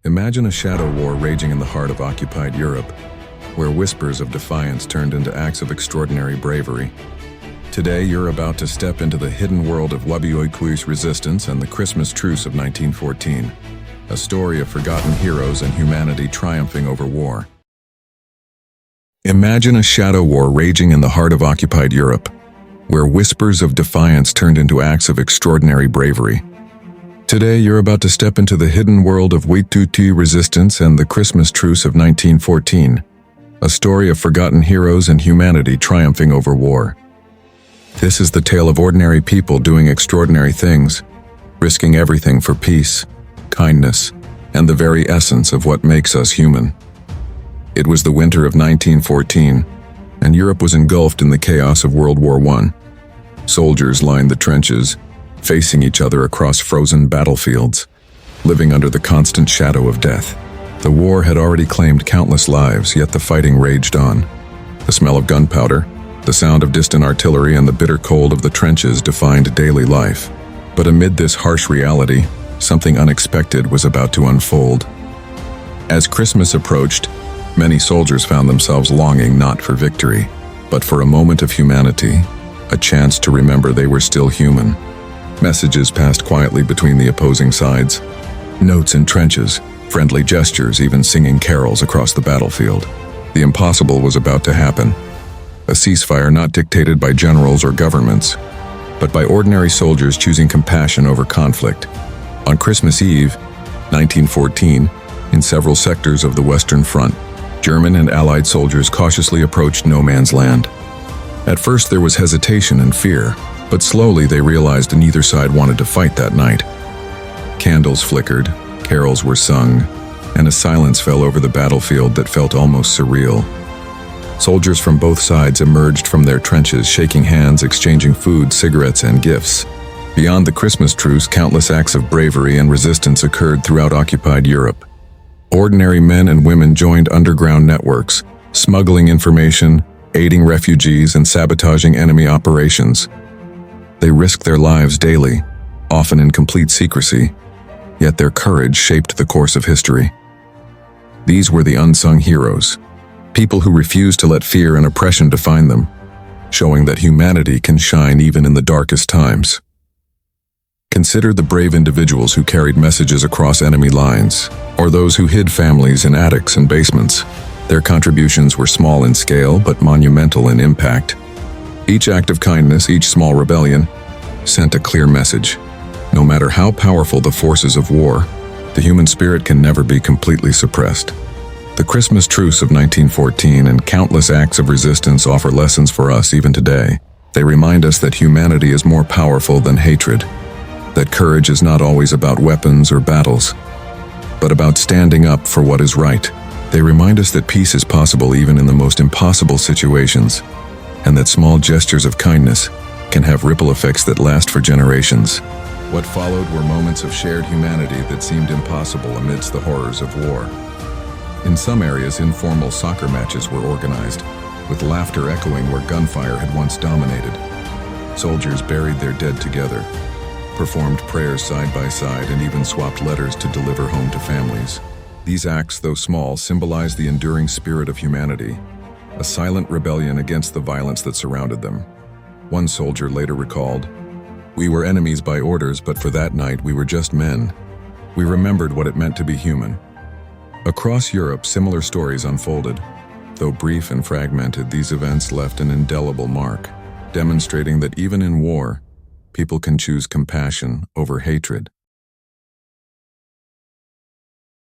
Imagine a shadow war raging in the heart of occupied Europe, where whispers of defiance turned into acts of extraordinary bravery. Today, you're about to step into the hidden world of WWII's resistance and the Christmas Truce of 1914, a story of forgotten heroes and humanity triumphing over war. Imagine a shadow war raging in the heart of occupied Europe, where whispers of defiance turned into acts of extraordinary bravery. Today, you're about to step into the hidden world of WWII resistance and the Christmas Truce of 1914, a story of forgotten heroes and humanity triumphing over war. This is the tale of ordinary people doing extraordinary things, risking everything for peace, kindness, and the very essence of what makes us human. It was the winter of 1914, and Europe was engulfed in the chaos of World War I. Soldiers lined the trenches, facing each other across frozen battlefields, living under the constant shadow of death. The war had already claimed countless lives, yet the fighting raged on. The smell of gunpowder, the sound of distant artillery, and the bitter cold of the trenches defined daily life. But amid this harsh reality, something unexpected was about to unfold. As Christmas approached, many soldiers found themselves longing not for victory, but for a moment of humanity, a chance to remember they were still human. Messages passed quietly between the opposing sides. Notes in trenches, friendly gestures, even singing carols across the battlefield. The impossible was about to happen. A ceasefire not dictated by generals or governments, but by ordinary soldiers choosing compassion over conflict. On Christmas Eve, 1914, in several sectors of the Western Front, German and Allied soldiers cautiously approached no man's land. At first there was hesitation and fear, but slowly they realized neither side wanted to fight that night. Candles flickered, carols were sung, and a silence fell over the battlefield that felt almost surreal. Soldiers from both sides emerged from their trenches, shaking hands, exchanging food, cigarettes, and gifts. Beyond the Christmas truce, countless acts of bravery and resistance occurred throughout occupied Europe. Ordinary men and women joined underground networks, smuggling information, aiding refugees, and sabotaging enemy operations. They risked their lives daily, often in complete secrecy, yet their courage shaped the course of history. These were the unsung heroes, people who refused to let fear and oppression define them, showing that humanity can shine even in the darkest times. Consider the brave individuals who carried messages across enemy lines, or those who hid families in attics and basements. Their contributions were small in scale but monumental in impact. Each act of kindness, each small rebellion, sent a clear message. No matter how powerful the forces of war, the human spirit can never be completely suppressed. The Christmas Truce of 1914 and countless acts of resistance offer lessons for us even today. They remind us that humanity is more powerful than hatred, that courage is not always about weapons or battles, but about standing up for what is right. They remind us that peace is possible even in the most impossible situations, and that small gestures of kindness can have ripple effects that last for generations. What followed were moments of shared humanity that seemed impossible amidst the horrors of war. In some areas, informal soccer matches were organized, with laughter echoing where gunfire had once dominated. Soldiers buried their dead together, performed prayers side by side, and even swapped letters to deliver home to families. These acts, though small, symbolize the enduring spirit of humanity, a silent rebellion against the violence that surrounded them. One soldier later recalled, "We were enemies by orders, but for that night we were just men. We remembered what it meant to be human." Across Europe, similar stories unfolded. Though brief and fragmented, these events left an indelible mark, demonstrating that even in war, people can choose compassion over hatred.